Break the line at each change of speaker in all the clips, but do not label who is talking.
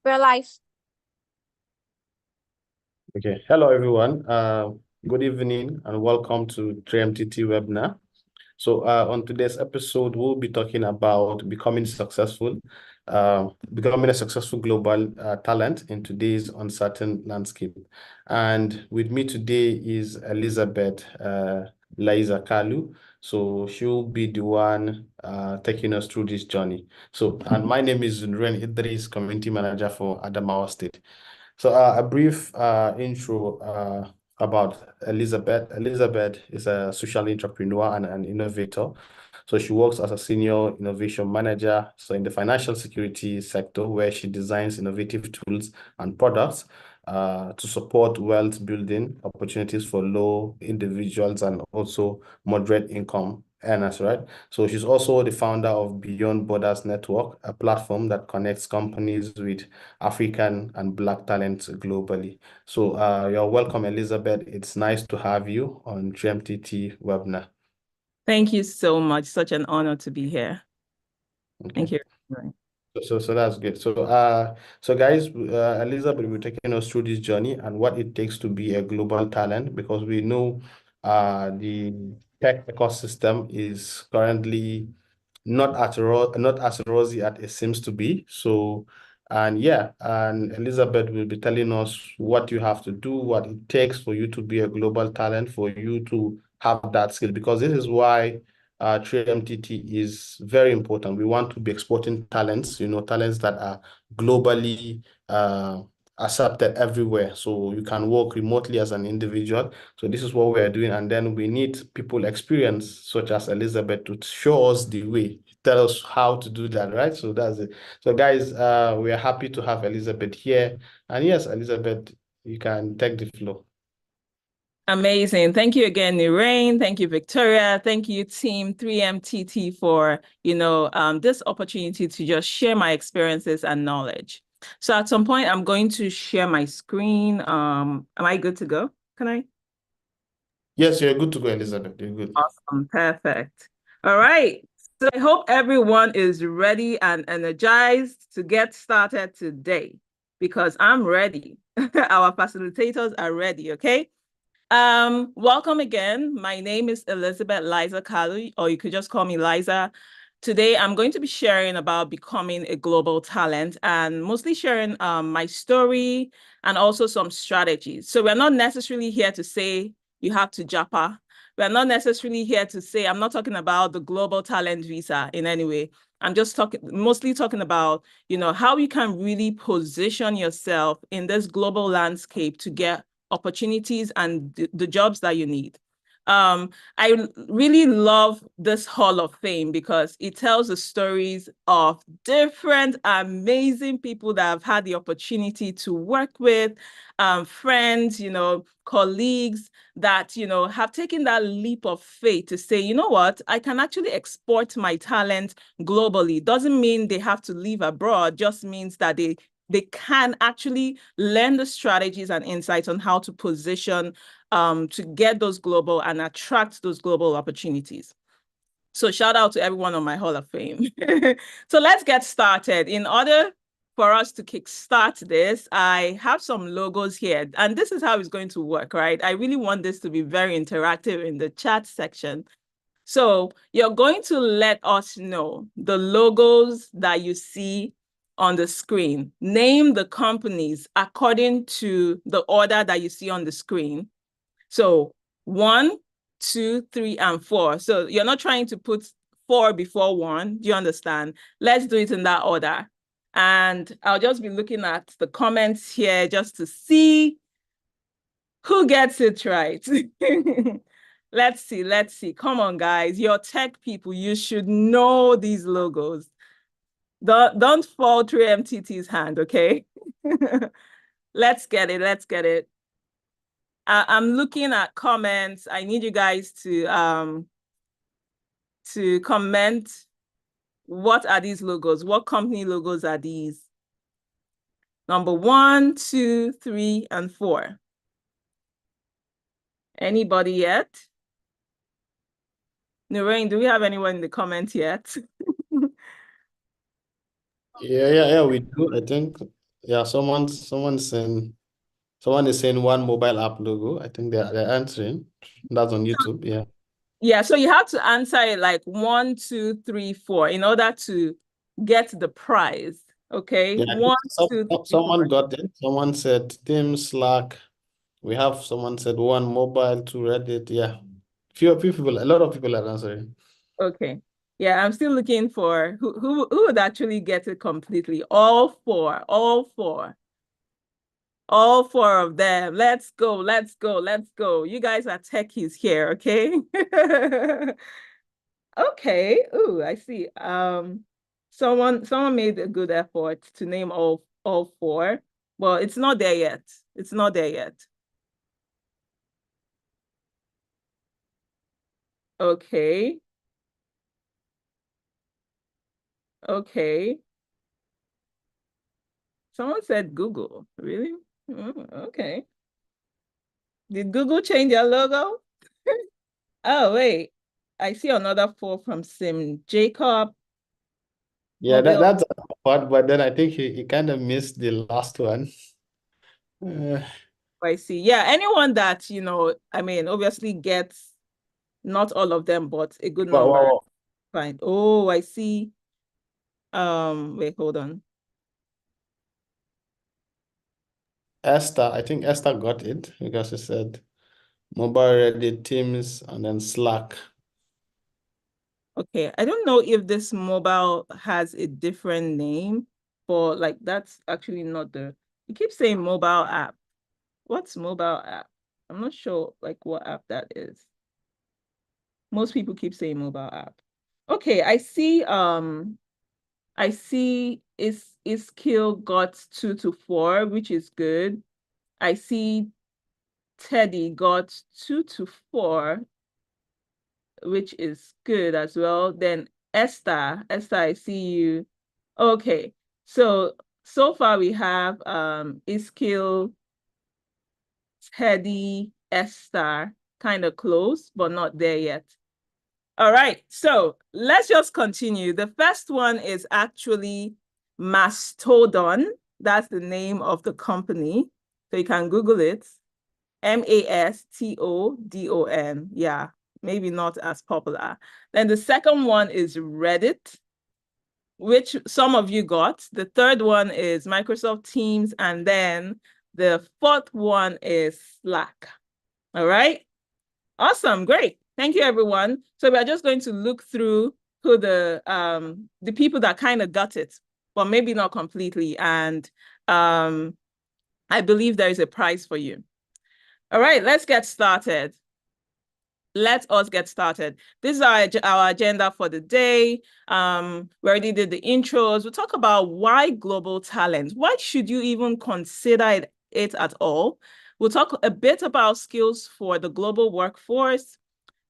We're live.
Okay. Hello, everyone. Good evening and welcome to 3MTT webinar. So on today's episode, we'll be talking about becoming a successful global talent in today's uncertain landscape. And with me today is Elizabeth Liza Kalu. So she'll be the one taking us through this journey. And my name is Zunren Idris, Community Manager for Adamawa State. So a brief intro about Elizabeth. Elizabeth is a social entrepreneur and an innovator. So she works as a senior innovation manager, so in the financial security sector, where she designs innovative tools and products to support wealth building opportunities for low individuals and also moderate income earners, right? So she's also the founder of Beyond Borders Network, a platform that connects companies with African and Black talents globally. So you're welcome, Elizabeth. It's nice to have you on GMTT webinar.
Thank you so much. Such an honor to be here.
Okay.
Thank you.
So that's good. So guys, Elizabeth will be taking us through this journey and what it takes to be a global talent, because we know the tech ecosystem is currently not as rosy as it seems to be. So, and yeah, and Elizabeth will be telling us what you have to do, what it takes for you to be a global talent, for you to have that skill, because this is why 3MTT is very important. We want to be exporting talents, talents that are globally accepted everywhere. So you can work remotely as an individual. So this is what we are doing. And then we need people experience, such as Elizabeth, to show us the way, tell us how to do that, right? So that's it. So guys, we are happy to have Elizabeth here. And yes, Elizabeth, you can take the floor.
Amazing. Thank you again, Nirain. Thank you, Victoria. Thank you, Team 3MTT, for this opportunity to just share my experiences and knowledge. So at some point, I'm going to share my screen. Am I good to go? Can I?
Yes, you're good to go, Elizabeth. You're good.
Awesome. Perfect. All right. So I hope everyone is ready and energized to get started today, because I'm ready. Our facilitators are ready, okay? Welcome again. My name is Elizabeth Liza Kalu, or you could just call me Liza. Today, I'm going to be sharing about becoming a global talent and mostly sharing my story and also some strategies. So we're not necessarily here to say you have to japa. We're not necessarily here to say, I'm not talking about the global talent visa in any way. I'm just mostly talking about, how you can really position yourself in this global landscape to get opportunities and the jobs that you need. I really love this Hall of Fame because it tells the stories of different amazing people that I've had the opportunity to work with, friends, colleagues that, have taken that leap of faith to say, you know what, I can actually export my talent globally. Doesn't mean they have to live abroad, just means that they can actually learn the strategies and insights on how to position to get those global and attract those global opportunities. So shout out to everyone on my Hall of Fame. So let's get started. In order for us to kickstart this, I have some logos here, and this is how it's going to work, right? I really want this to be very interactive in the chat section. So you're going to let us know the logos that you see on the screen. Name the companies according to the order that you see on the screen. So 1, 2, 3, and 4. So you're not trying to put 4 before 1. Do you understand? Let's do it in that order. And I'll just be looking at the comments here just to see who gets it right. Let's see. Come on, guys. You're tech people. You should know these logos. Don't fall through MTT's hand, okay? Let's get it. I'm looking at comments. I need you guys to comment. What are these logos? What company logos are these? Number 1, 2, 3, and 4. Anybody yet? Nurain, do we have anyone in the comments yet?
Yeah, we do, I think. Yeah, someone is saying one mobile app logo. I think they're answering. That's on YouTube. Yeah.
Yeah, so you have to answer it like 1, 2, 3, 4 in order to get the prize. Okay,
Yeah, I think
1, 2, 3,
someone
4.
got it. Someone said Team Slack. We have someone said one mobile to Reddit. Yeah. Few people, a lot of people are answering.
Okay. Yeah, I'm still looking for who would actually get it completely. All four, all four of them. Let's go, let's go, let's go. You guys are techies here, okay? Okay. Ooh, I see. Someone made a good effort to name all four. Well, it's not there yet. It's not there yet. Okay. Okay. Someone said Google. Really? Okay. Did Google change their logo? Oh, wait. I see another four from Sim Jacob.
Yeah,
Mobile.
that's a part, but then I think he kind of missed the last one. Uh,
I see. Yeah, anyone that, I mean, obviously gets not all of them, but a good
wow, wow,
number.
wow.
Fine. Oh, I see. Wait, hold on.
Esther, I think Esther got it because she said mobile Reddit, Teams, and then Slack.
Okay, I don't know if this mobile has a different name, but like that's actually not you keep saying mobile app. What's mobile app? I'm not sure like what app that is. Most people keep saying mobile app. Okay, I see is skill got 2 to 4, which is good. I see Teddy got 2 to 4, which is good as well. Then Esther, I see you. Okay, so far we have Iskil, Teddy, Esther, kind of close, but not there yet. All right, so let's just continue. The first one is actually Mastodon. That's the name of the company. So you can Google it. Mastodon. Yeah, maybe not as popular. Then the second one is Reddit, which some of you got. The third one is Microsoft Teams. And then the fourth one is Slack. All right. Awesome. Great. Thank you, everyone. So we're just going to look through who the people that kind of got it, but maybe not completely. And I believe there is a prize for you. All right, let's get started. Let us get started. This is our agenda for the day. We already did the intros. We'll talk about why global talent. Why should you even consider it at all? We'll talk a bit about skills for the global workforce.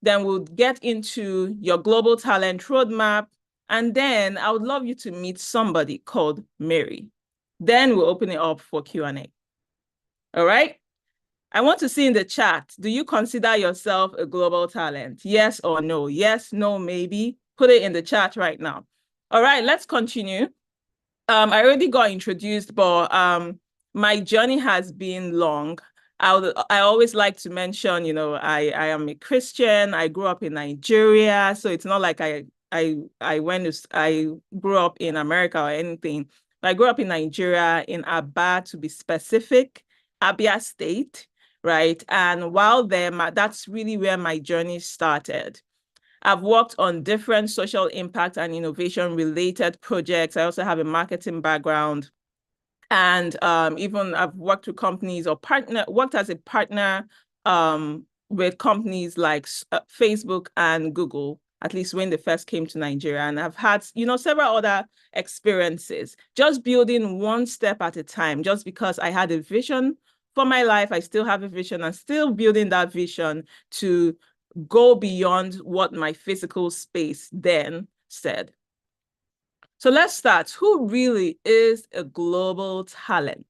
Then we'll get into your global talent roadmap. And then I would love you to meet somebody called Mary. Then we'll open it up for Q&A. All right? I want to see in the chat, do you consider yourself a global talent? Yes or no? Yes, no, maybe. Put it in the chat right now. All right, let's continue. I already got introduced, but my journey has been long. I always like to mention, I am a Christian. I grew up in Nigeria, so it's not like I grew up in America or anything. I grew up in Nigeria, in Aba to be specific, Abia State, right? And while there, that's really where my journey started. I've worked on different social impact and innovation related projects. I also have a marketing background. And even I've worked with companies or worked as a partner with companies like Facebook and Google, at least when they first came to Nigeria. And I've had, several other experiences, just building one step at a time, just because I had a vision for my life. I still have a vision and still building that vision to go beyond what my physical space then said. So let's start. Who really is a global talent?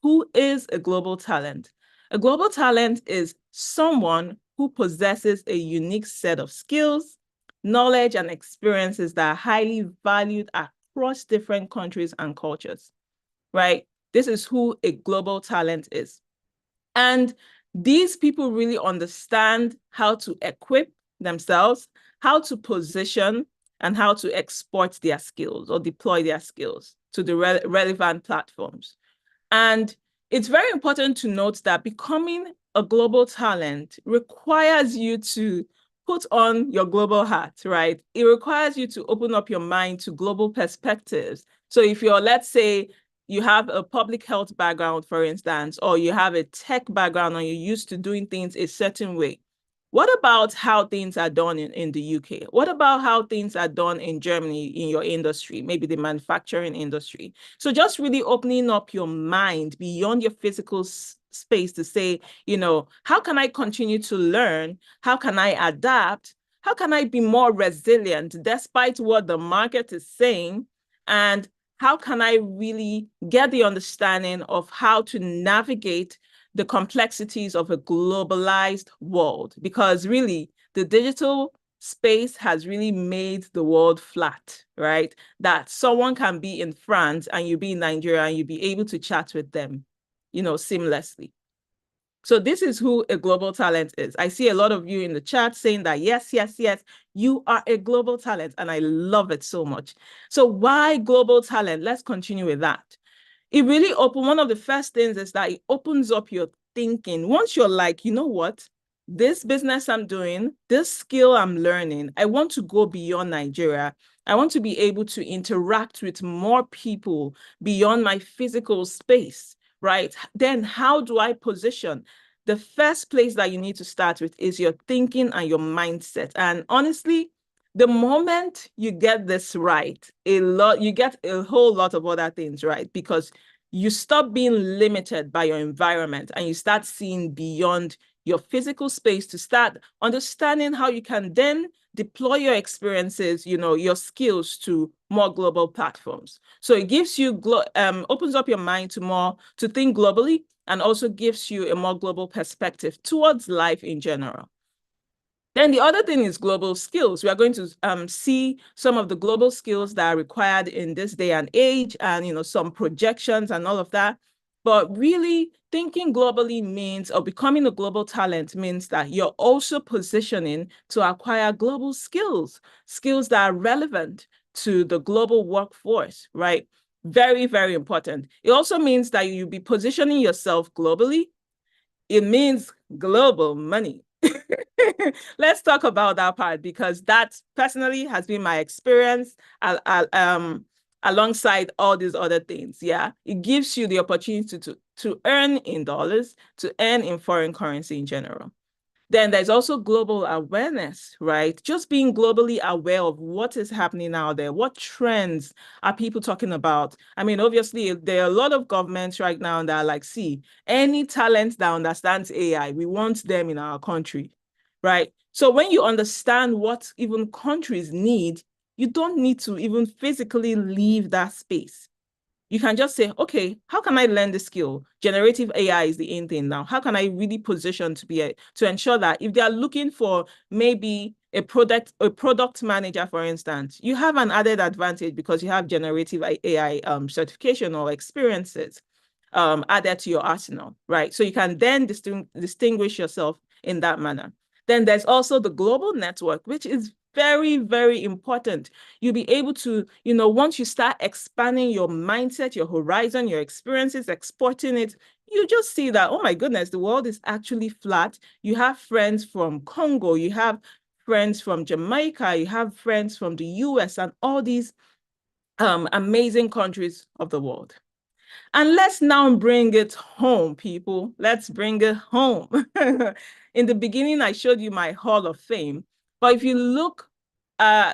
Who is a global talent? A global talent is someone who possesses a unique set of skills, knowledge, and experiences that are highly valued across different countries and cultures, right? This is who a global talent is. And these people really understand how to equip themselves, how to position, and how to export their skills or deploy their skills to the relevant platforms. And it's very important to note that becoming a global talent requires you to put on your global hat, right? It requires you to open up your mind to global perspectives. So if you're, let's say, you have a public health background, for instance, or you have a tech background and you're used to doing things a certain way, what about how things are done in the UK? What about how things are done in Germany in your industry, maybe the manufacturing industry? So just really opening up your mind beyond your physical space to say, how can I continue to learn? How can I adapt? How can I be more resilient despite what the market is saying? And how can I really get the understanding of how to navigate the complexities of a globalized world? Because really, the digital space has really made the world flat, right? That someone can be in France and you be in Nigeria and you be able to chat with them, seamlessly. So this is who a global talent is. I see a lot of you in the chat saying that, yes, yes, yes, you are a global talent. And I love it so much. So why global talent? Let's continue with that. It really one of the first things is that it opens up your thinking. Once you're like, you know what, this business I'm doing, this skill I'm learning, I want to go beyond Nigeria. I want to be able to interact with more people beyond my physical space, right? Then how do I position? The first place that you need to start with is your thinking and your mindset. And honestly, the moment you get this right, you get a whole lot of other things right, because you stop being limited by your environment and you start seeing beyond your physical space to start understanding how you can then deploy your experiences, your skills to more global platforms. So it gives you, opens up your mind to think globally, and also gives you a more global perspective towards life in general. Then the other thing is global skills. We are going to see some of the global skills that are required in this day and age, and some projections and all of that. But really thinking globally means, or becoming a global talent means, that you're also positioning to acquire global skills that are relevant to the global workforce, right? Very, very important. It also means that you'll be positioning yourself globally. It means global money. Let's talk about that part, because that personally has been my experience alongside all these other things. Yeah, it gives you the opportunity to earn in dollars, to earn in foreign currency in general. Then there's also global awareness, right? Just being globally aware of what is happening out there. What trends are people talking about? I mean, obviously, there are a lot of governments right now that are like, see, any talent that understands AI, we want them in our country, right? So when you understand what even countries need, you don't need to even physically leave that space. You can just say, okay, how can I learn the skill? Generative AI is the in thing now. How can I really position to ensure that if they are looking for maybe a product manager, for instance, you have an added advantage because you have generative AI certification or experiences added to your arsenal, right? So you can then distinguish yourself in that manner. Then there's also the global network, which is very, very important. You'll be able to, once you start expanding your mindset, your horizon, your experiences, exporting it, you just see that, oh my goodness, the world is actually flat. You have friends from Congo, you have friends from Jamaica, you have friends from the US, and all these amazing countries of the world. And let's now bring it home, people. Let's bring it home. In the beginning, I showed you my Hall of Fame. But if you look,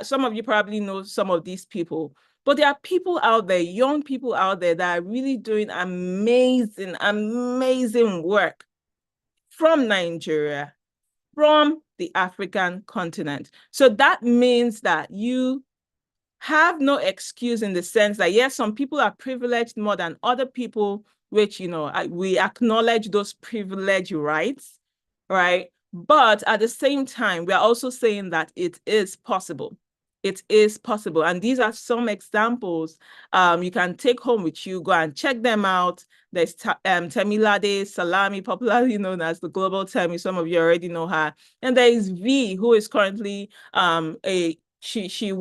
some of you probably know some of these people. But there are people out there, young people out there, that are really doing amazing, amazing work from Nigeria, from the African continent. So that means that you have no excuse, in the sense that, yes, some people are privileged more than other people, which, we acknowledge those privilege rights, right? But at the same time, we are also saying that it is possible. It is possible. And these are some examples you can take home with you. Go and check them out. There's Temilade Salami, popularly known as the Global Temi. Some of you already know her. And there is V, who is currently she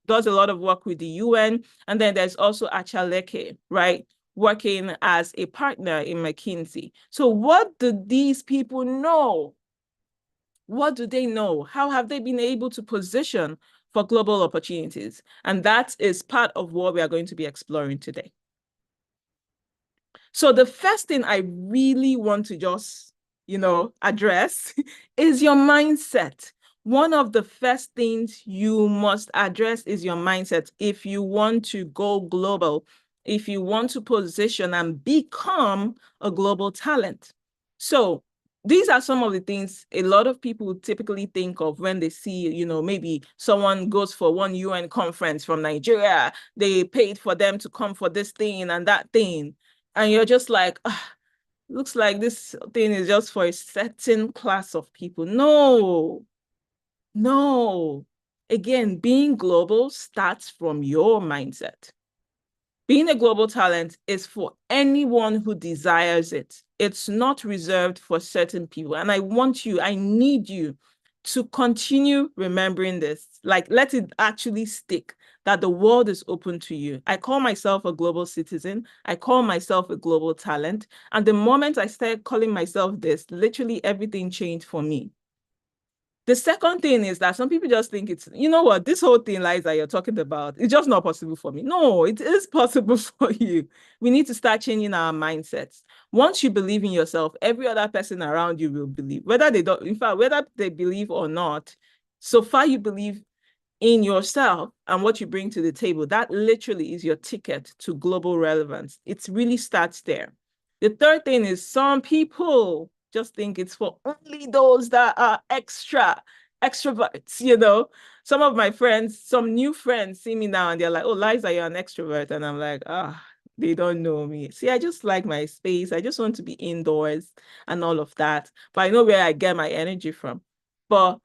does a lot of work with the UN. And then there's also Achaleke, right? Working as a partner in McKinsey. So what do these people know? What do they know? How have they been able to position for global opportunities? And that is part of what we are going to be exploring today. So the first thing I really want to just, address is your mindset. One of the first things you must address is your mindset if you want to go global, if you want to position and become a global talent. So these are some of the things a lot of people typically think of when they see, maybe someone goes for one UN conference from Nigeria, they paid for them to come for this thing and that thing. And you're just like, looks like this thing is just for a certain class of people. No. Again, being global starts from your mindset. Being a global talent is for anyone who desires it. It's not reserved for certain people. And I need you to continue remembering this. Like, let it actually stick, that the world is open to you. I call myself a global citizen. I call myself a global talent. And the moment I started calling myself this, literally everything changed for me. The second thing is that some people just think it's, this whole thing, Liza, you're talking about, it's just not possible for me. No, it is possible for you. We need to start changing our mindsets. Once you believe in yourself, every other person around you will believe, whether they believe or not. So far you believe in yourself and what you bring to the table, that literally is your ticket to global relevance. It really starts there. The third thing is some people just think it's for only those that are extroverts. Some of my friends, some new friends see me now and they're like, oh, Liza, you're an extrovert. And I'm like, they don't know me. See, I just like my space. I just want to be indoors and all of that. But I know where I get my energy from. But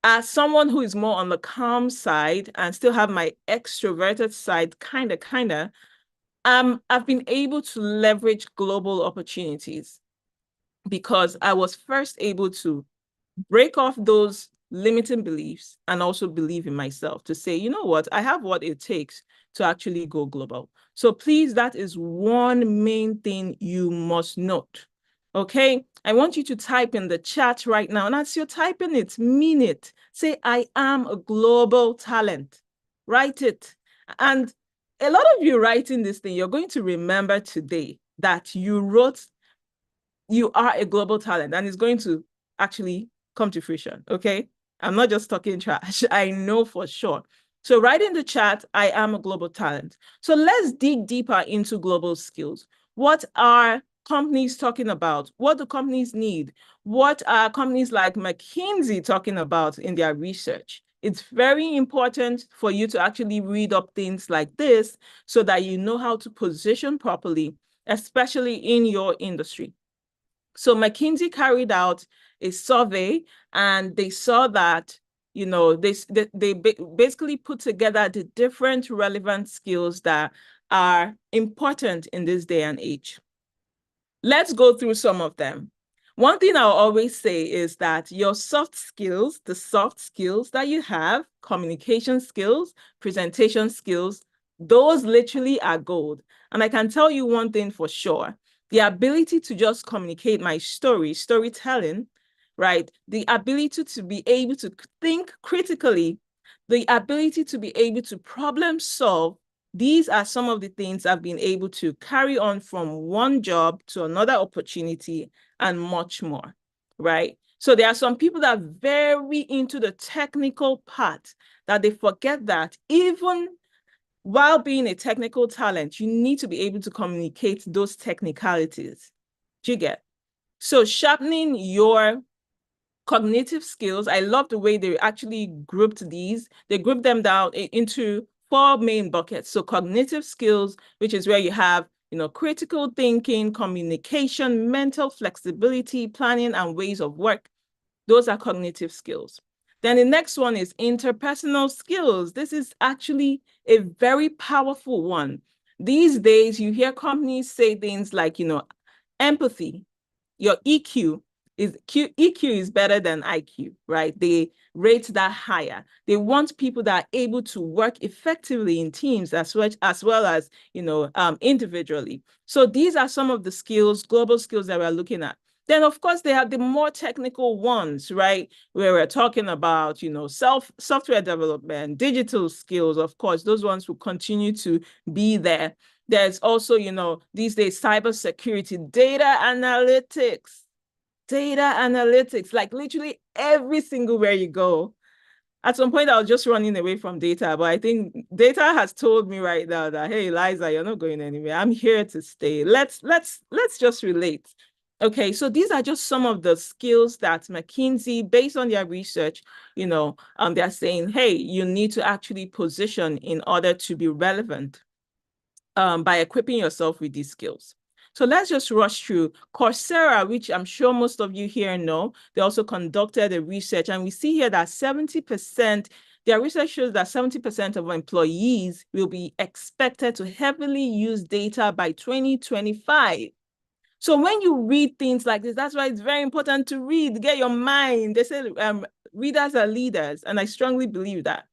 as someone who is more on the calm side and still have my extroverted side, kind of, I've been able to leverage global opportunities because I was first able to break off those limiting beliefs and also believe in myself to say, you know what, I have what it takes to actually go global. So please, that is one main thing you must note. Okay, I want you to type in the chat right now. And as you're typing it, mean it. Say, I am a global talent. Write it. And a lot of you writing this thing, you're going to remember today that you wrote, you are a global talent, and it's going to actually come to fruition. Okay, I'm not just talking trash. I know for sure. So write in the chat, I am a global talent. So let's dig deeper into global skills. What are companies talking about? What do companies need? What are companies like McKinsey talking about in their research? It's very important for you to actually read up things like this so that you know how to position properly, especially in your industry. So McKinsey carried out a survey and they saw that, they basically put together the different relevant skills that are important in this day and age. Let's go through some of them. One thing I'll always say is that your soft skills, the soft skills that you have, communication skills, presentation skills, those literally are gold. And I can tell you one thing for sure. The ability to just communicate my storytelling, right? The ability to be able to think critically, the ability to be able to problem solve, these are some of the things I've been able to carry on from one job to another opportunity and much more, right? So there are some people that are very into the technical part that they forget that even while being a technical talent, you need to be able to communicate those technicalities. Do you get? So sharpening your cognitive skills, I love the way they actually grouped these. They grouped them down into 4 main buckets. So cognitive skills, which is where you have, critical thinking, communication, mental flexibility, planning, and ways of work. Those are cognitive skills. Then the next one is interpersonal skills. This is actually a very powerful one. These days, you hear companies say things like, empathy, your EQ is better than IQ, right? They rate that higher. They want people that are able to work effectively in teams as well as individually. So these are some of the skills, global skills that we're looking at. Then, of course, they have the more technical ones, right? Where we're talking about, software development, digital skills, of course, those ones will continue to be there. There's also, these days, cybersecurity, data analytics, like literally every single where you go. At some point, I was just running away from data, but I think data has told me right now that, hey, Liza, you're not going anywhere. I'm here to stay. Let's just relate. Okay, so these are just some of the skills that McKinsey, based on their research, they're saying, hey, you need to actually position in order to be relevant by equipping yourself with these skills. So let's just rush through Coursera, which I'm sure most of you here know. They also conducted a research, and we see here that 70%, their research shows that 70% of employees will be expected to heavily use data by 2025. So when you read things like this, that's why it's very important to read, get your mind. They say readers are leaders, and I strongly believe that,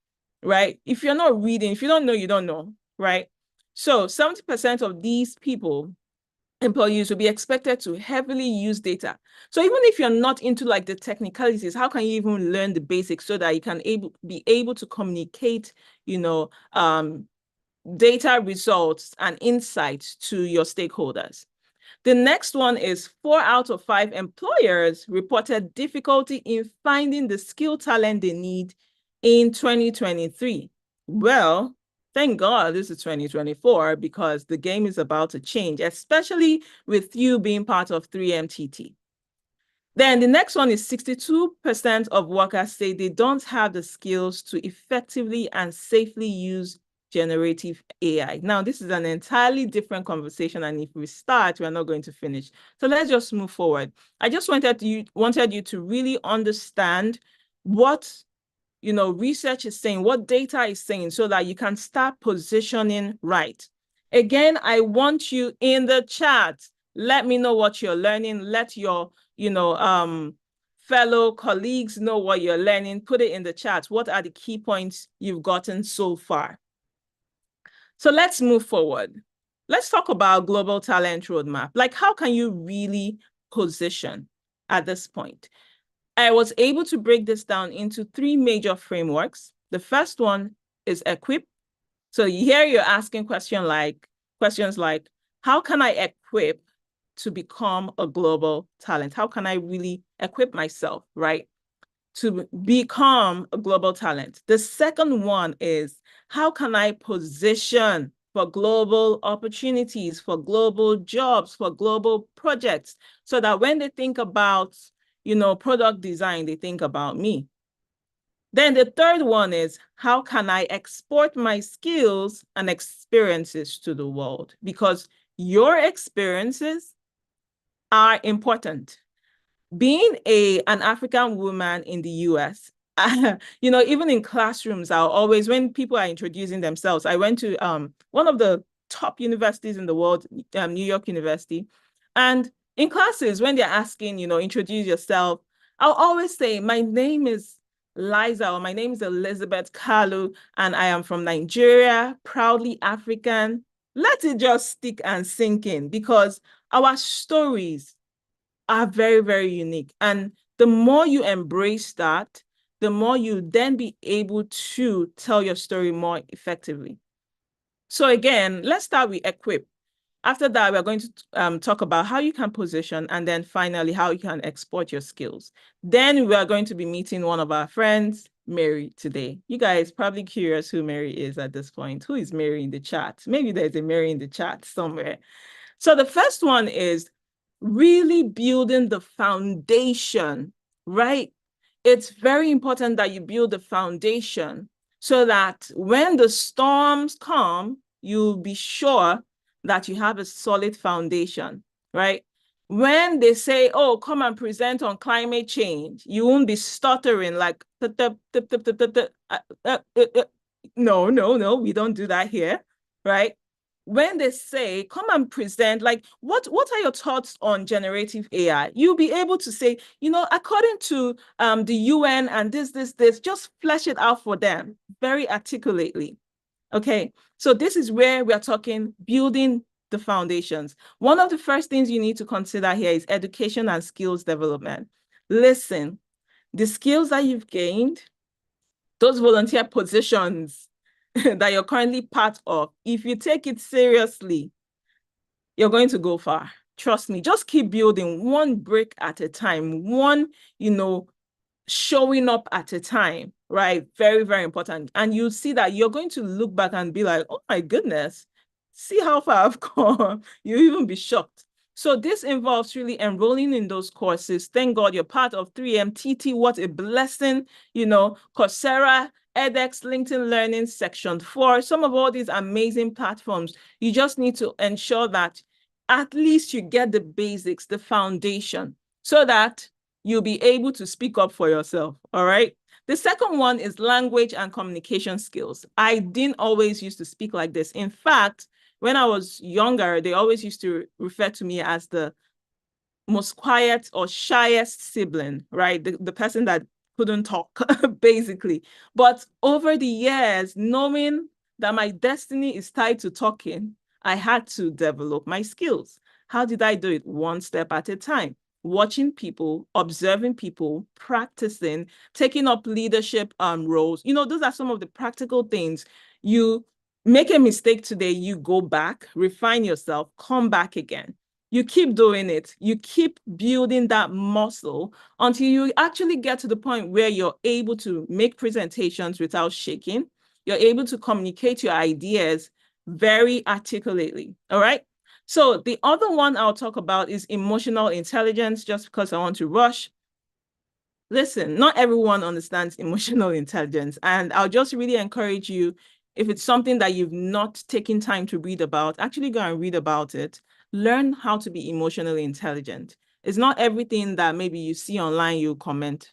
right? If you're not reading, if you don't know, you don't know, right? So 70% of these employees will be expected to heavily use data. So even if you're not into like the technicalities, how can you even learn the basics so that you can be able to communicate, data results and insights to your stakeholders? The next one is 4 out of 5 employers reported difficulty in finding the skill talent they need in 2023. Well, thank God this is 2024 because the game is about to change, especially with you being part of 3MTT. Then the next one is 62% of workers say they don't have the skills to effectively and safely use generative AI. Now, this is an entirely different conversation, and if we start, we're not going to finish. So let's just move forward. I just wanted you to really understand what research is saying, what data is saying, so that you can start positioning right. Again, I want you in the chat. Let me know what you're learning. Let your fellow colleagues know what you're learning. Put it in the chat. What are the key points you've gotten so far? So let's move forward. Let's talk about global talent roadmap. Like, how can you really position at this point? I was able to break this down into 3 major frameworks. The first one is equip. So here you're asking questions like, how can I equip to become a global talent? How can I really equip myself, right, to become a global talent? The second one is, how can I position for global opportunities, for global jobs, for global projects, so that when they think about, product design, they think about me? Then the third one is, how can I export my skills and experiences to the world? Because your experiences are important. Being an African woman in the US, even in classrooms, when people are introducing themselves, I went to one of the top universities in the world, New York University, and in classes, when they're asking, introduce yourself, I'll always say, my name is Liza, or my name is Elizabeth Kalu, and I am from Nigeria, proudly African. Let it just stick and sink in, because our stories are very, very unique. And the more you embrace that, the more you then be able to tell your story more effectively. So again, let's start with equip. After that, we're going to talk about how you can position, and then finally, how you can export your skills. Then we are going to be meeting one of our friends, Mary, today. You guys probably curious who Mary is at this point. Who is Mary in the chat? Maybe there's a Mary in the chat somewhere. So the first one is really building the foundation, right? It's very important that you build the foundation so that when the storms come, you'll be sure that you have a solid foundation, right? When they say, oh, come and present on climate change, you won't be stuttering like, no, we don't do that here, right? When they say, come and present, like, what are your thoughts on generative AI? You'll be able to say, according to the UN and this, just flesh it out for them very articulately. Okay, so this is where we are talking building the foundations. One of the first things you need to consider here is education and skills development. Listen, the skills that you've gained, those volunteer positions that you're currently part of, if you take it seriously, you're going to go far. Trust me, just keep building one brick at a time, one, showing up at a time, right? Very, very important. And you'll see that you're going to look back and be like, oh my goodness, see how far I've come. You'll even be shocked. So this involves really enrolling in those courses. Thank God you're part of 3MTT. What a blessing, Coursera, edX, LinkedIn Learning, Section 4, some of all these amazing platforms. You just need to ensure that at least you get the basics, the foundation, so that you'll be able to speak up for yourself, all right? The second one is language and communication skills. I didn't always used to speak like this. In fact, when I was younger, they always used to refer to me as the most quiet or shyest sibling, right? The person that couldn't talk, basically. But over the years, knowing that my destiny is tied to talking, I had to develop my skills. How did I do it? One step at a time. Watching people, observing people, practicing, taking up leadership roles. Those are some of the practical things. You make a mistake today, you go back, refine yourself, come back again. You keep doing it. You keep building that muscle until you actually get to the point where you're able to make presentations without shaking. You're able to communicate your ideas very articulately, all right? So the other one I'll talk about is emotional intelligence, just because I want to rush. Listen, not everyone understands emotional intelligence, and I'll just really encourage you, if it's something that you've not taken time to read about, actually go and read about it. Learn how to be emotionally intelligent. It's not everything that maybe you see online you comment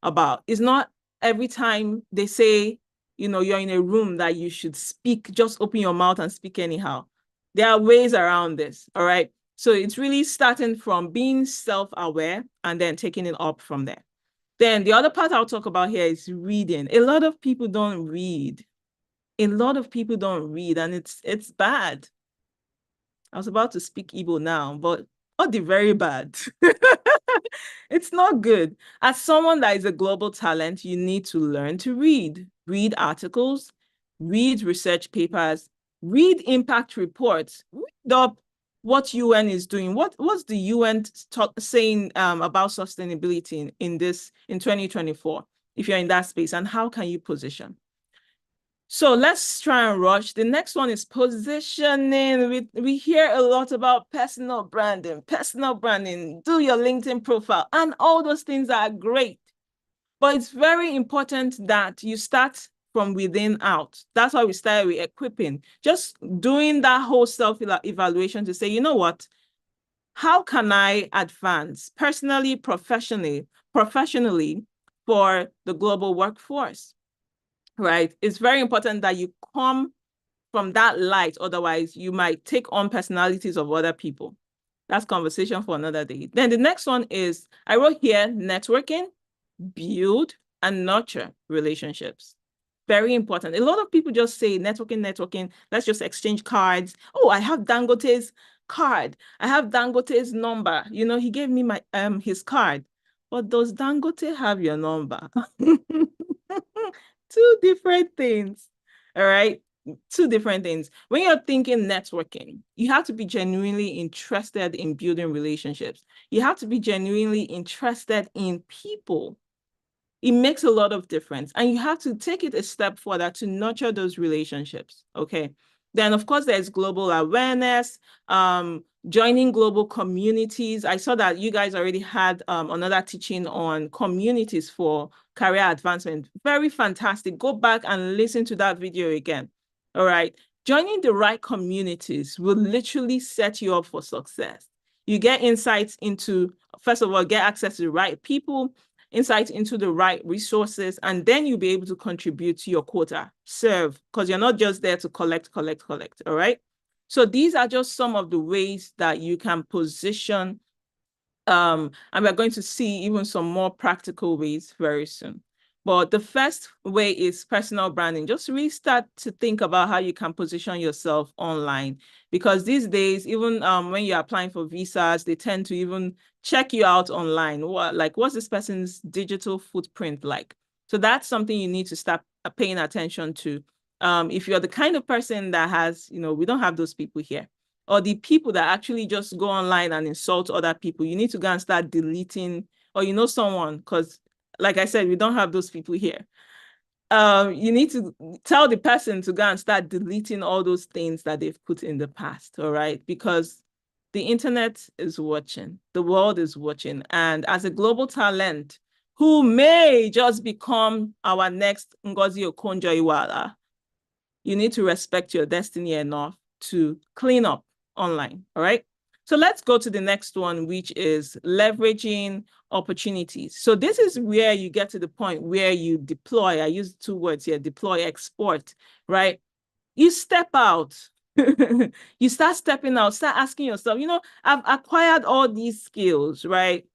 about. It's not every time they say, you're in a room that you should speak, just open your mouth and speak anyhow. There are ways around this, all right? So it's really starting from being self-aware and then taking it up from there. Then the other part I'll talk about here is reading. A lot of people don't read. A lot of people don't read, and it's bad. I was about to speak Igbo now, but the very bad. It's not good. As someone that is a global talent, you need to learn to read. Read articles, read research papers, read impact reports, read up what UN is doing. What's the UN saying about sustainability in 2024, if you're in that space, and how can you position? So let's try and rush. The next one is positioning. We hear a lot about personal branding, do your LinkedIn profile, and all those things are great. But it's very important that you start from within out. That's why we started with equipping. Just doing that whole self-evaluation to say, you know what? How can I advance personally, professionally for the global workforce? Right? It's very important that you come from that light. Otherwise, you might take on personalities of other people. That's conversation for another day. Then the next one is, I wrote here, networking, build and nurture relationships. Very important. A lot of people just say networking, let's just exchange cards. Oh, I have Dangote's card. I have Dangote's number. He gave me his card. But does Dangote have your number? Two different things, all right? Two different things. When you're thinking networking, you have to be genuinely interested in building relationships. You have to be genuinely interested in people. It makes a lot of difference. And you have to take it a step further to nurture those relationships, okay? Then, of course, there's global awareness, joining global communities. I saw that you guys already had another teaching on communities for career advancement. Very fantastic. Go back and listen to that video again, all right? Joining the right communities will literally set you up for success. You get insights into, first of all, get access to the right people, insight into the right resources, and then you'll be able to contribute to your quota, serve, because you're not just there to collect, all right? So these are just some of the ways that you can position, and we're going to see even some more practical ways very soon. But the first way is personal branding. Just really start to think about how you can position yourself online. Because these days, even when you're applying for visas, they tend to even check you out online. What's this person's digital footprint like? So that's something you need to start paying attention to. If you're the kind of person that has, we don't have those people here, or the people that actually just go online and insult other people, you need to go and start deleting, or someone, because like I said, we don't have those people here. You need to tell the person to go and start deleting all those things that they've put in the past, all right? Because the internet is watching, the world is watching. And as a global talent who may just become our next Ngozi Okonjo-Iweala, you need to respect your destiny enough to clean up online, all right? So let's go to the next one, which is leveraging opportunities. So this is where you get to the point where you deploy. I use 2 words here, deploy, export, right? You step out. You start stepping out, start asking yourself, I've acquired all these skills, right?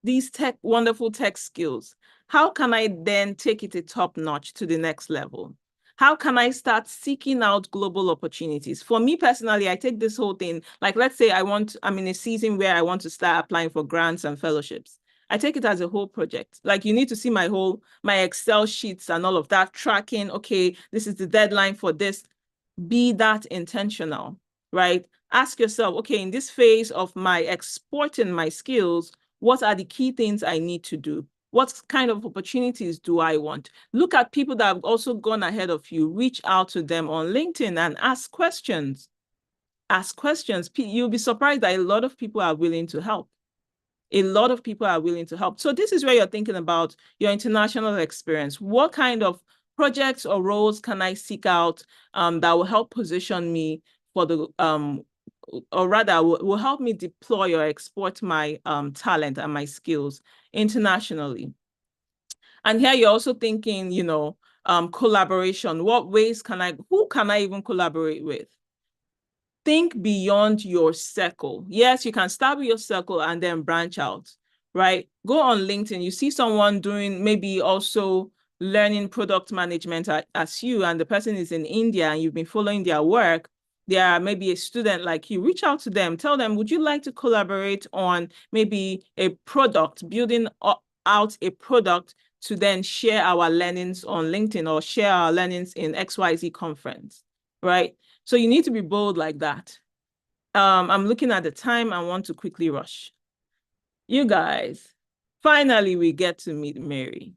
These wonderful tech skills. How can I then take it a top notch to the next level? How can I start seeking out global opportunities? For me personally, I take this whole thing, like let's say I'm in a season where I want to start applying for grants and fellowships. I take it as a whole project. Like you need to see my Excel sheets and all of that, tracking, okay, this is the deadline for this. Be that intentional, right? Ask yourself, okay, in this phase of my exporting my skills, what are the key things I need to do? What kind of opportunities do I want? Look at people that have also gone ahead of you. Reach out to them on LinkedIn and ask questions. Ask questions. You'll be surprised that a lot of people are willing to help. A lot of people are willing to help. So this is where you're thinking about your international experience. What kind of projects or roles can I seek out that will help position me for the or rather will help me deploy or export my talent and my skills internationally. And here you're also thinking, collaboration. Who can I even collaborate with? Think beyond your circle. Yes, you can start with your circle and then branch out, right? Go on LinkedIn. You see someone doing maybe also learning product management as you, and the person is in India and you've been following their work. They are maybe a student like you. Reach out to them. Tell them, would you like to collaborate on maybe a product, building out a product to then share our learnings on LinkedIn or share our learnings in XYZ conference, right? So you need to be bold like that. I'm looking at the time. I want to quickly rush. You guys, finally, we get to meet Mary,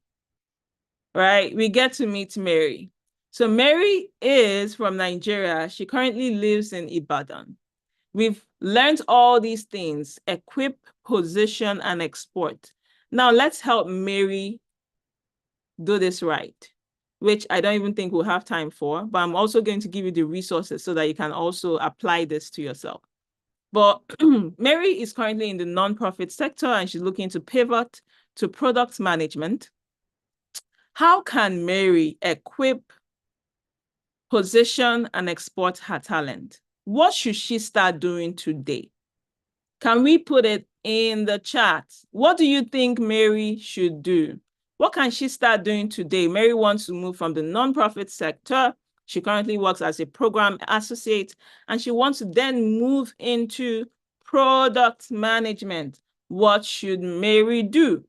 right? We get to meet Mary. So Mary is from Nigeria. She currently lives in Ibadan. We've learned all these things: equip, position, and export. Now let's help Mary do this right, which I don't even think we'll have time for, but I'm also going to give you the resources so that you can also apply this to yourself. But Mary is currently in the nonprofit sector and she's looking to pivot to product management. How can Mary equip, position, and export her talent? What should she start doing today? Can we put it in the chat? What do you think Mary should do? What can she start doing today? Mary wants to move from the nonprofit sector. She currently works as a program associate, and she wants to then move into product management. What should Mary do?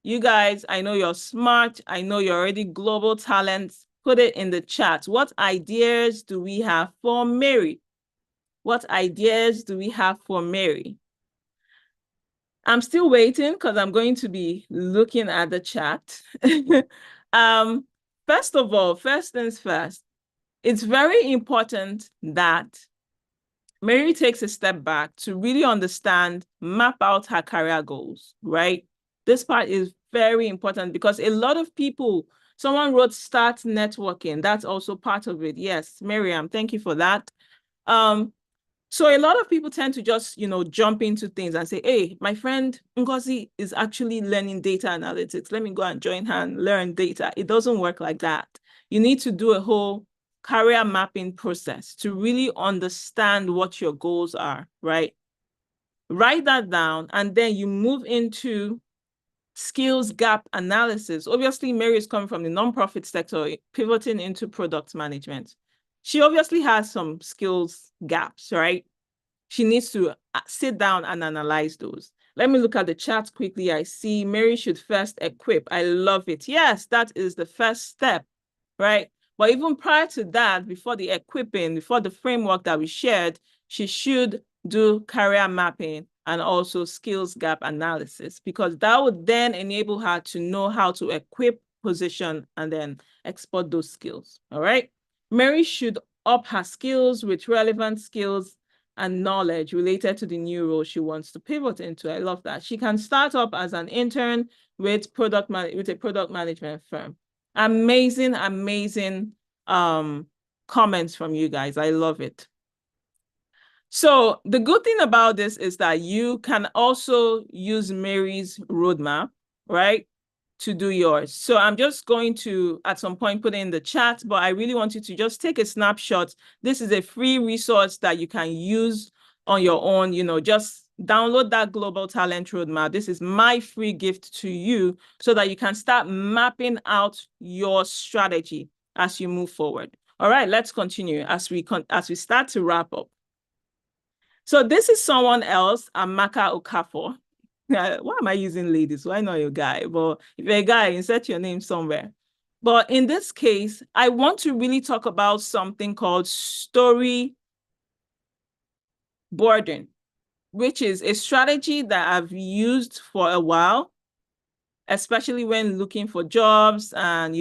You guys, I know you're smart. I know you're already global talents. Put it in the chat. What ideas do we have for Mary? What ideas do we have for Mary? I'm still waiting because I'm going to be looking at the chat. First of all, first things first, it's very important that Mary takes a step back to really understand, map out her career goals, right? This part is very important because a lot of people, someone wrote start networking. That's also part of it. Yes, Miriam, thank you for that. So a lot of people tend to just, jump into things and say, hey, my friend Ngozi is actually learning data analytics. Let me go and join her and learn data. It doesn't work like that. You need to do a whole career mapping process to really understand what your goals are, right? Write that down, and then you move into skills gap analysis. Obviously, Mary is coming from the nonprofit sector, pivoting into product management. She obviously has some skills gaps, right? She needs to sit down and analyze those. Let me look at the chat quickly. I see Mary should first equip. I love it. Yes, that is the first step, right? But even prior to that, before the equipping, before the framework that we shared, she should do career mapping and also skills gap analysis, because that would then enable her to know how to equip, position, and then export those skills, all right? Mary should up her skills with relevant skills and knowledge related to the new role she wants to pivot into. I love that. She can start up as an intern with a product management firm. Amazing, amazing comments from you guys. I love it. So the good thing about this is that you can also use Mary's roadmap, right, to do yours. So I'm just going to, at some point, put it in the chat, but I really want you to just take a snapshot. This is a free resource that you can use on your own, just download that Global Talent Roadmap. This is my free gift to you so that you can start mapping out your strategy as you move forward. All right, let's continue as we start to wrap up. So this is someone else, Amaka Okafor. Why am I using ladies? Why not a guy? But if you're a guy, insert your name somewhere. But in this case, I want to really talk about something called storyboarding, which is a strategy that I've used for a while, especially when looking for jobs and,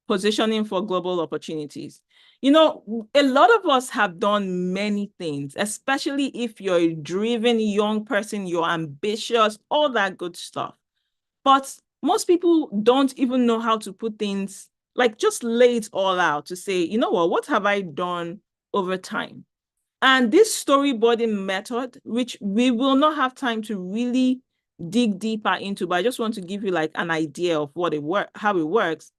positioning for global opportunities. A lot of us have done many things, especially if you're a driven young person, you're ambitious, all that good stuff. But most people don't even know how to put things, like just lay it all out to say, what have I done over time? And this storyboarding method, which we will not have time to really dig deeper into, but I just want to give you like an idea of how it works,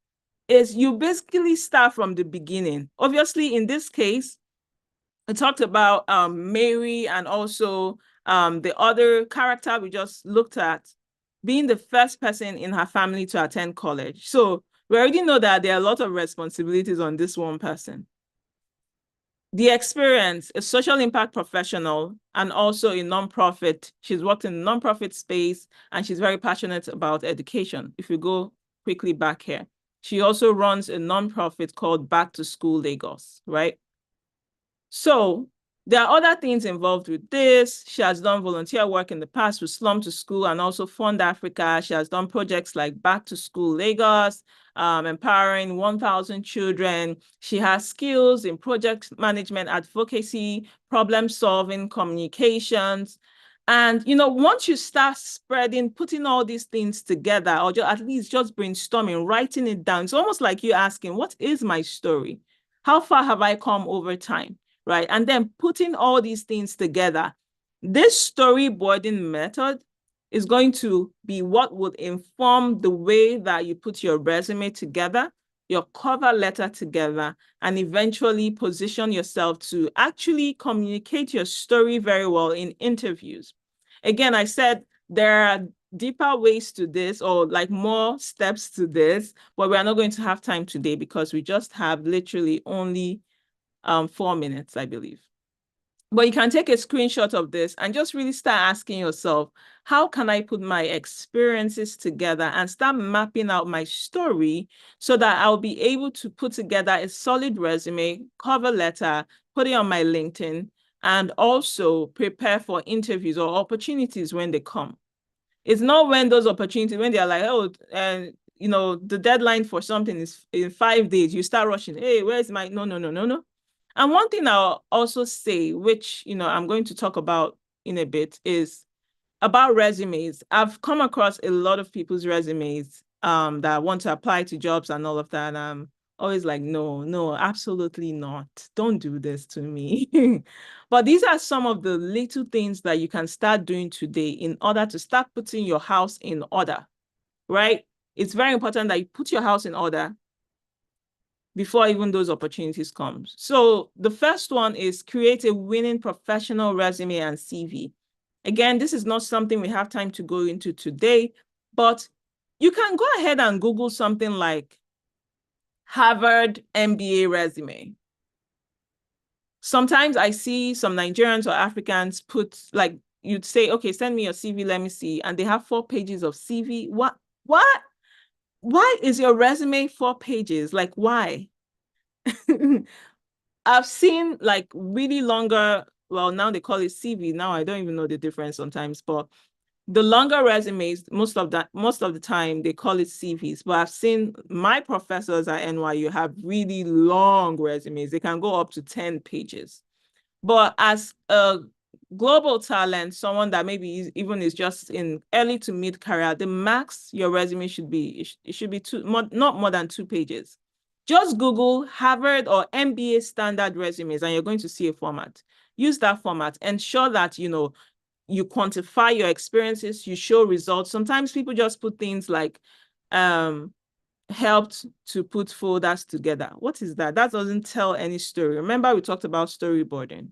is you basically start from the beginning. Obviously, in this case, I talked about Mary and also the other character we just looked at being the first person in her family to attend college. So we already know that there are a lot of responsibilities on this one person. The experience, a social impact professional and also a nonprofit. She's worked in the nonprofit space and she's very passionate about education. If we go quickly back here, she also runs a nonprofit called Back to School Lagos, right? So there are other things involved with this. She has done volunteer work in the past with Slum to School and also Fund Africa. She has done projects like Back to School Lagos, empowering 1,000 children. She has skills in project management, advocacy, problem solving, communications. And, once you start putting all these things together, or at least just brainstorming, writing it down, it's almost like you asking, what is my story? How far have I come over time? Right? And then putting all these things together, this storyboarding method is going to be what would inform the way that you put your resume together, your cover letter together, and eventually position yourself to actually communicate your story very well in interviews. Again, I said there are deeper ways to this, or like more steps to this, but we are not going to have time today because we just have literally only 4 minutes, I believe. But you can take a screenshot of this and just really start asking yourself, how can I put my experiences together and start mapping out my story so that I'll be able to put together a solid resume, cover letter, put it on my LinkedIn, and also prepare for interviews or opportunities when they come. It's not when those opportunities, when they're like, oh, and the deadline for something is in 5 days, you start rushing. Hey, where's my, no. And one thing I'll also say, which, I'm going to talk about in a bit, is about resumes. I've come across a lot of people's resumes that want to apply to jobs and all of that. always like, no, absolutely not. Don't do this to me. But these are some of the little things that you can start doing today in order to start putting your house in order, right? It's very important that you put your house in order before even those opportunities come. So the first one is create a winning professional resume and CV. Again, this is not something we have time to go into today, but you can go ahead and Google something like Harvard MBA resume. Sometimes I see some Nigerians or Africans put, like, you'd say, okay, send me your CV, let me see. And they have 4 pages of CV. What? Why is your resume 4 pages? Like, why? I've seen like really longer, well, now they call it CV. Now I don't even know the difference sometimes, but the longer resumes, most of the time they call it CVs. But I've seen my professors at NYU have really long resumes. They can go up to 10 pages. But as a global talent, someone that maybe even is just in early to mid career, the max your resume should be, it should be not more than 2 pages. Just Google Harvard or MBA standard resumes, and you're going to see a format. Use that format. Ensure that, you quantify your experiences, you show results. Sometimes people just put things like helped to put folders together. What is that? That doesn't tell any story. Remember, we talked about storyboarding.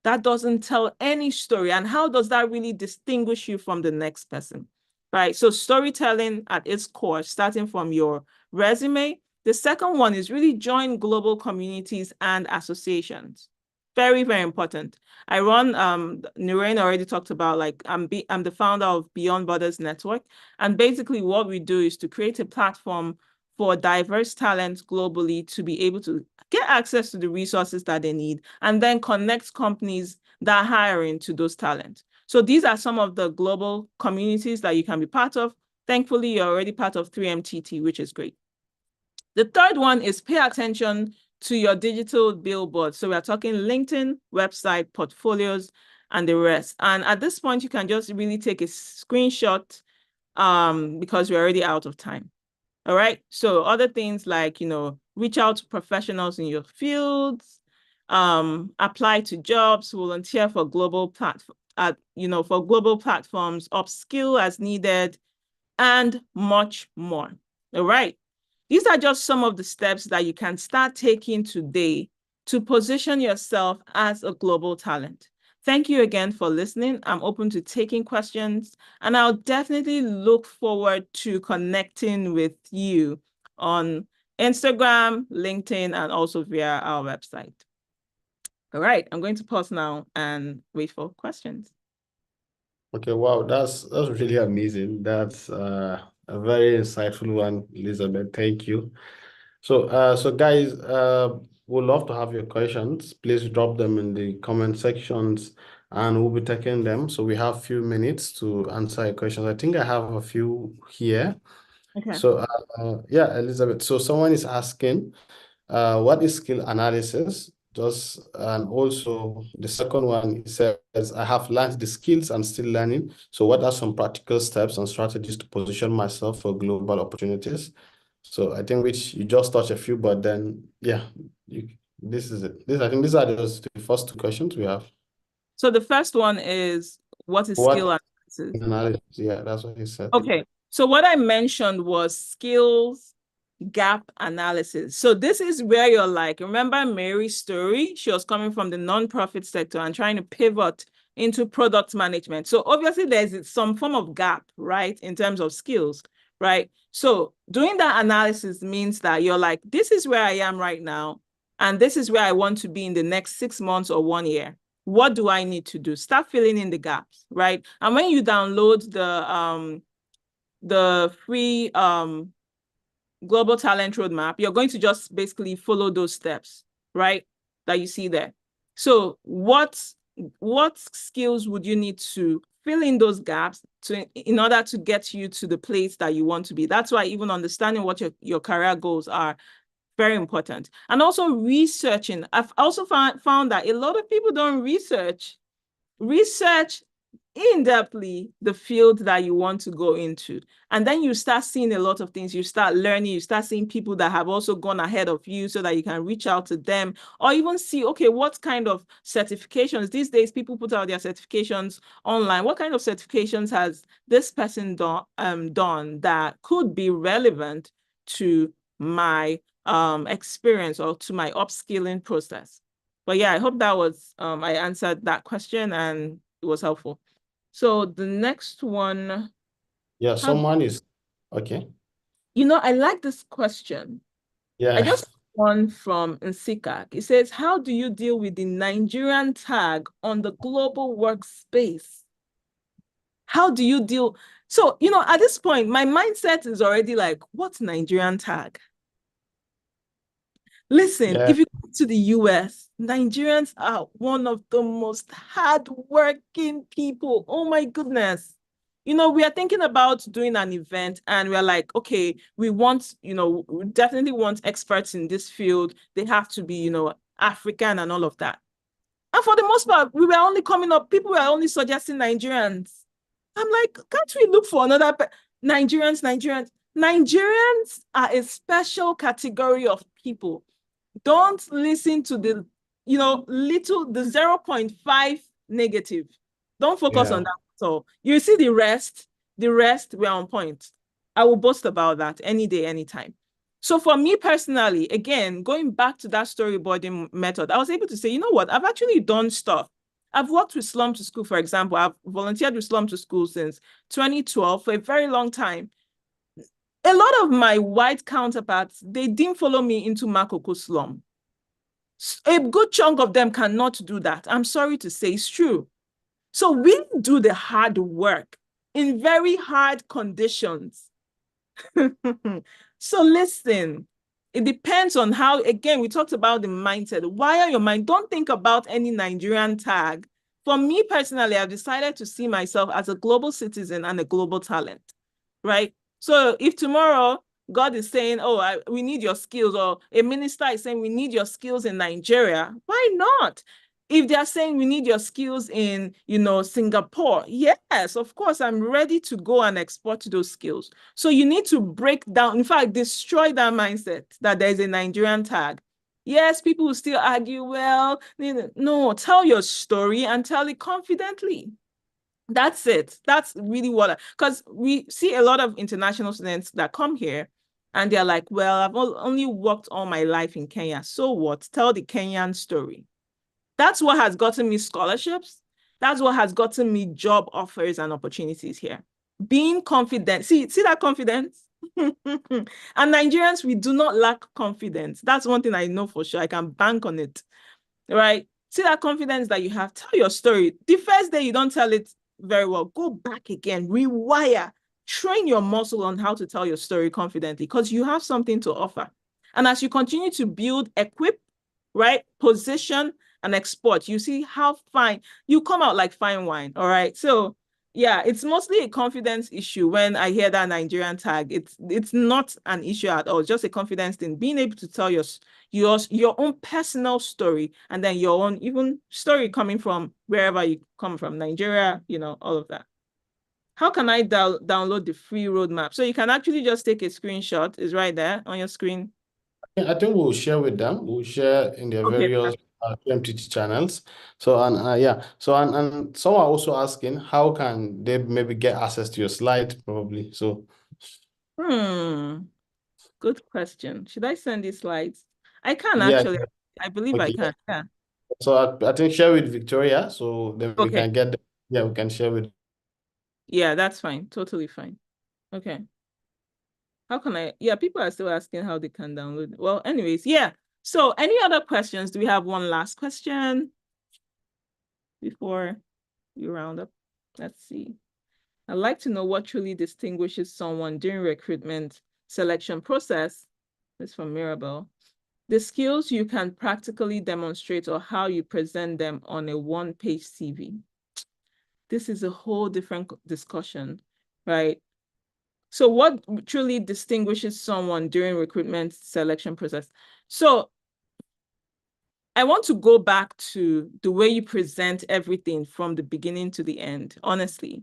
That doesn't tell any story. And how does that really distinguish you from the next person? Right? So storytelling at its core, starting from your resume. The second one is really join global communities and associations. Very, very important. I run, Nurain already talked about, like, I'm the founder of Beyond Borders Network. And basically what we do is to create a platform for diverse talents globally to be able to get access to the resources that they need, and then connect companies that are hiring to those talents. So these are some of the global communities that you can be part of. Thankfully, you're already part of 3MTT, which is great. The third one is pay attention to your digital billboard. So we're talking LinkedIn, website, portfolios, and the rest. And at this point, you can just really take a screenshot because we're already out of time. All right. So other things like, reach out to professionals in your fields, apply to jobs, volunteer for global platforms, upskill as needed, and much more. All right. These are just some of the steps that you can start taking today to position yourself as a global talent. Thank you again for listening. I'm open to taking questions, and I'll definitely look forward to connecting with you on Instagram, LinkedIn, and also via our website. All right, I'm going to pause now and wait for questions.
Okay, wow, that's really amazing. That's a very insightful one, Elizabeth. Thank you. So guys, we'd love to have your questions. Please drop them in the comment sections and we'll be taking them. So we have a few minutes to answer your questions. I think I have a few here.
Okay.
So yeah, Elizabeth. So someone is asking, what is skill analysis? And also the second one says, I have learned the skills and still learning. So what are some practical steps and strategies to position myself for global opportunities? So I think which you just touched a few, but then yeah, this is it. I think these are just the first 2 questions we have.
So the first one is, what is skill analysis?
Analysis? Yeah, that's what he said.
Okay. So what I mentioned was skills gap analysis. So this is where you're like, remember Mary's story? She was coming from the nonprofit sector and trying to pivot into product management. So obviously there's some form of gap, right, in terms of skills, right? So doing that analysis means that you're like, this is where I am right now, and this is where I want to be in the next 6 months or 1 year. What do I need to do? Start filling in the gaps, right? And when you download the free global talent roadmap, you're going to just basically follow those steps, right? That you see there. So what skills would you need to fill in those gaps in order to get you to the place that you want to be? That's why even understanding what your career goals are very important. And also researching. I've also found that a lot of people don't research. Research in-depthly the field that you want to go into. And then you start seeing a lot of things. You start learning, you start seeing people that have also gone ahead of you so that you can reach out to them or even see, okay, what kind of certifications these days people put out their certifications online. What kind of certifications has this person done that could be relevant to my experience or to my upskilling process? But yeah, I hope that was I answered that question and it was helpful. So the next one,
Yeah,
how,
someone is okay.
I like this question. I
Yeah.
just one from Nsikak. It says, how do you deal with the Nigerian tag on the global workspace? How do you deal? So, at this point, my mindset is already like, what's Nigerian tag? Listen,
Yeah.
if you go to the US, Nigerians are one of the most hardworking people. Oh my goodness. We are thinking about doing an event and we're like, okay, we want, we definitely want experts in this field. They have to be, African and all of that. And for the most part, we were only coming up, people were only suggesting Nigerians. I'm like, can't we look for another Nigerians? Nigerians are a special category of people. Don't listen to the, the 0.5 negative. Don't focus
Yeah.
on that. So you see the rest, we're on point. I will boast about that any day, anytime. So for me personally, again, going back to that storyboarding method, I was able to say, you know what, I've actually done stuff. I've worked with Slum to School, for example. I've volunteered with Slum to School since 2012 for a very long time. A lot of my white counterparts, they didn't follow me into Makoko Slum. A good chunk of them cannot do that. I'm sorry to say, it's true. So we do the hard work in very hard conditions. So listen, it depends on how, again, we talked about the mindset. Wire your mind. Don't think about any Nigerian tag. For me personally, I've decided to see myself as a global citizen and a global talent, right? So if tomorrow God is saying, oh, we need your skills, or a minister is saying we need your skills in Nigeria, why not? If they are saying we need your skills in, Singapore, yes, of course, I'm ready to go and export those skills. So you need to break down, in fact, destroy that mindset that there's a Nigerian tag. Yes, people will still argue, well, no, tell your story and tell it confidently. That's it. That's really because we see a lot of international students that come here and they're like, well, I've only worked all my life in Kenya. So what? Tell the Kenyan story. That's what has gotten me scholarships. That's what has gotten me job offers and opportunities here. Being confident. See that confidence? And Nigerians, we do not lack confidence. That's one thing I know for sure. I can bank on it, right? See that confidence that you have. Tell your story. The first day you don't tell it very well, go back again, rewire, train your muscle on how to tell your story confidently because you have something to offer. And as you continue to build, equip, right, position, and export, you see how fine you come out like fine wine. All right. So yeah, it's mostly a confidence issue when I hear that Nigerian tag. It's not an issue at all. It's just a confidence thing. Being able to tell your own personal story and then your own even story coming from wherever you come from, Nigeria, all of that. How can I download the free roadmap? So you can actually just take a screenshot. It's right there on your screen.
I think we'll share with them. We'll share in their
Okay.
various QMTT channels. So and yeah. So and some are also asking how can they maybe get access to your slide probably. So
Good question. Should I send these slides? I can
yeah.
actually. I believe I
Okay.
can. Yeah.
So I think share with Victoria. So then we
Okay.
can get yeah, we can share with.
Yeah, that's fine. Totally fine. Okay. How can I? Yeah, people are still asking how they can download. Well, anyways, yeah. So any other questions? Do we have one last question before we round up? Let's see. I'd like to know what truly distinguishes someone during recruitment selection process. This is from Mirabel. The skills you can practically demonstrate or how you present them on a one-page CV. This is a whole different discussion, right? So what truly distinguishes someone during recruitment selection process? So I want to go back to the way you present everything from the beginning to the end, honestly.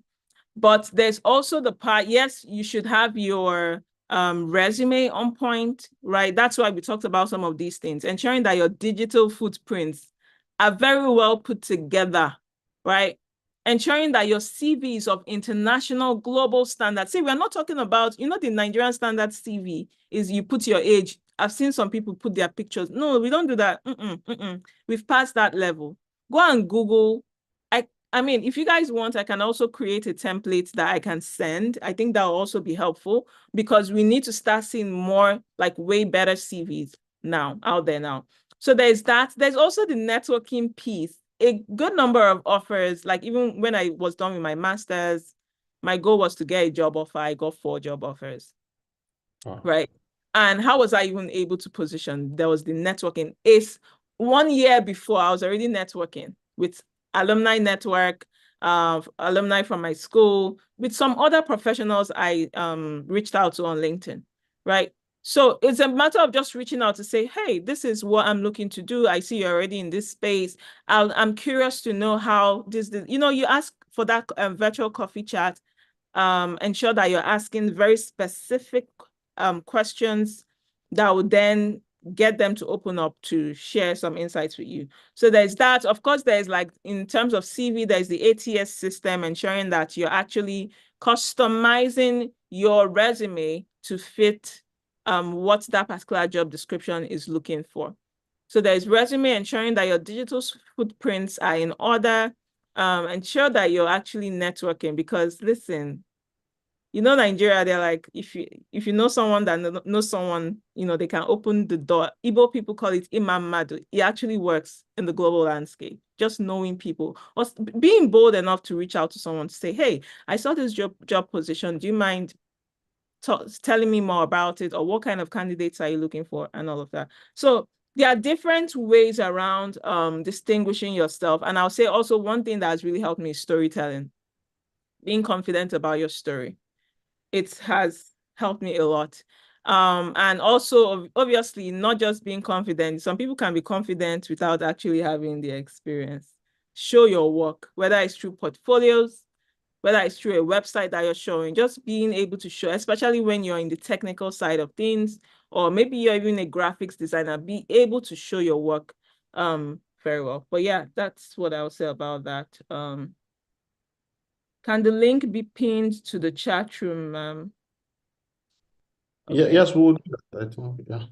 But there's also the part, yes, you should have your resume on point, right? That's why we talked about some of these things, ensuring that your digital footprints are very well put together, right? Ensuring that your CV is of international global standards. See, we're not talking about, the Nigerian standard CV is you put your age. I've seen some people put their pictures. No, we don't do that. We've passed that level. Go and Google. I mean, if you guys want, I can also create a template that I can send. I think that will also be helpful because we need to start seeing more like way better CVs now out there now. So there's that. There's also the networking piece. A good number of offers, like even when I was done with my master's, my goal was to get a job offer. I got 4 job offers.
Oh.
Right. And how was I even able to position? There was the networking. It's 1 year before I was already networking with alumni network, alumni from my school, with some other professionals I reached out to on LinkedIn, right? So it's a matter of just reaching out to say, hey, this is what I'm looking to do. I see you're already in this space. I'm curious to know how this, you ask for that virtual coffee chat. Ensure that you're asking very specific questions that would then get them to open up to share some insights with you. So there's that. Of course, there's like, in terms of CV, there's the ATS system, ensuring that you're actually customizing your resume to fit what that particular job description is looking for. So there's resume, ensuring that your digital footprints are in order, ensure that you're actually networking, because listen, Nigeria, they're like, if you know someone that knows someone, they can open the door. Igbo people call it Imam Madu. It actually works in the global landscape. Just knowing people or being bold enough to reach out to someone to say, hey, I saw this job position. Do you mind telling me more about it? Or what kind of candidates are you looking for? And all of that. So there are different ways around distinguishing yourself. And I'll say also one thing that has really helped me is storytelling, being confident about your story. It has helped me a lot. And also, obviously, not just being confident. Some people can be confident without actually having the experience. Show your work, whether it's through portfolios, whether it's through a website that you're showing, just being able to show, especially when you're in the technical side of things, or maybe you're even a graphics designer, be able to show your work very well. But yeah, that's what I'll say about that. Can the link be pinned to the chat room?
Yeah,
Okay.
yes, we'll do that. I think, yeah.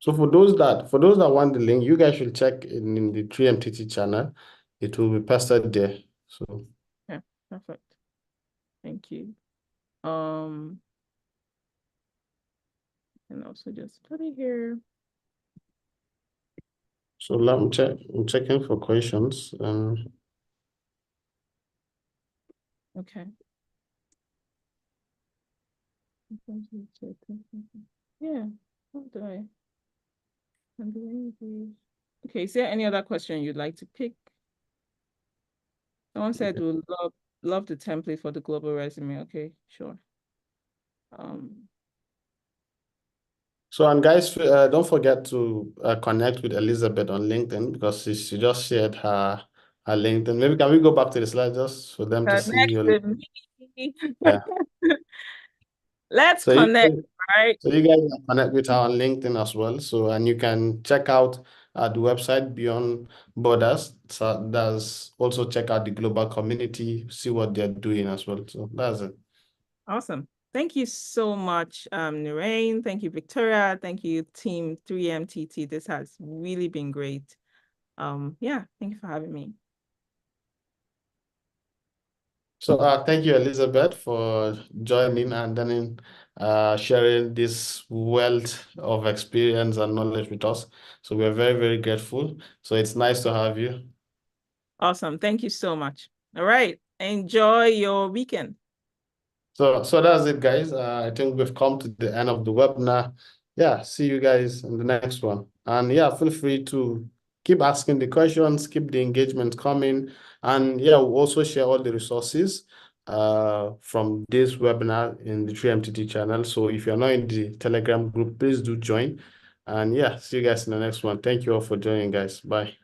So for those that want the link, you guys should check in the 3MTT channel. It will be posted there. So
Yeah, perfect. Thank you. And also just put it here.
so let me check. I'm checking for questions.
Okay. Yeah. How do I? Okay, is there any other question you'd like to pick? Someone said
Okay.
we'll love the template for the global resume. Okay, sure.
So, and guys, don't forget to connect with Elizabeth on LinkedIn because she just shared her LinkedIn. Maybe can we go back to the slide just for them to see
Connect
your,
with me.
yeah.
Let's
So you
connect, right?
so you guys can connect with her on LinkedIn as well. So, and you can check out the website Beyond Borders. So that's also check out the global community, see what they're doing as well. So that's it.
Awesome. Thank you so much, Narain. Thank you, Victoria. Thank you, team 3MTT. This has really been great. Yeah, thank you for having me.
So thank you, Elizabeth, for joining and then sharing this wealth of experience and knowledge with us. So we're very, very grateful. So it's nice to have you.
Awesome. Thank you so much. All right. Enjoy your weekend.
So that's it, guys. I think we've come to the end of the webinar. Yeah, see you guys in the next one. And yeah, feel free to keep asking the questions, keep the engagement coming. And yeah, we'll also share all the resources from this webinar in the 3MTT channel. So if you're not in the Telegram group, please do join. And yeah, see you guys in the next one. Thank you all for joining, guys. Bye.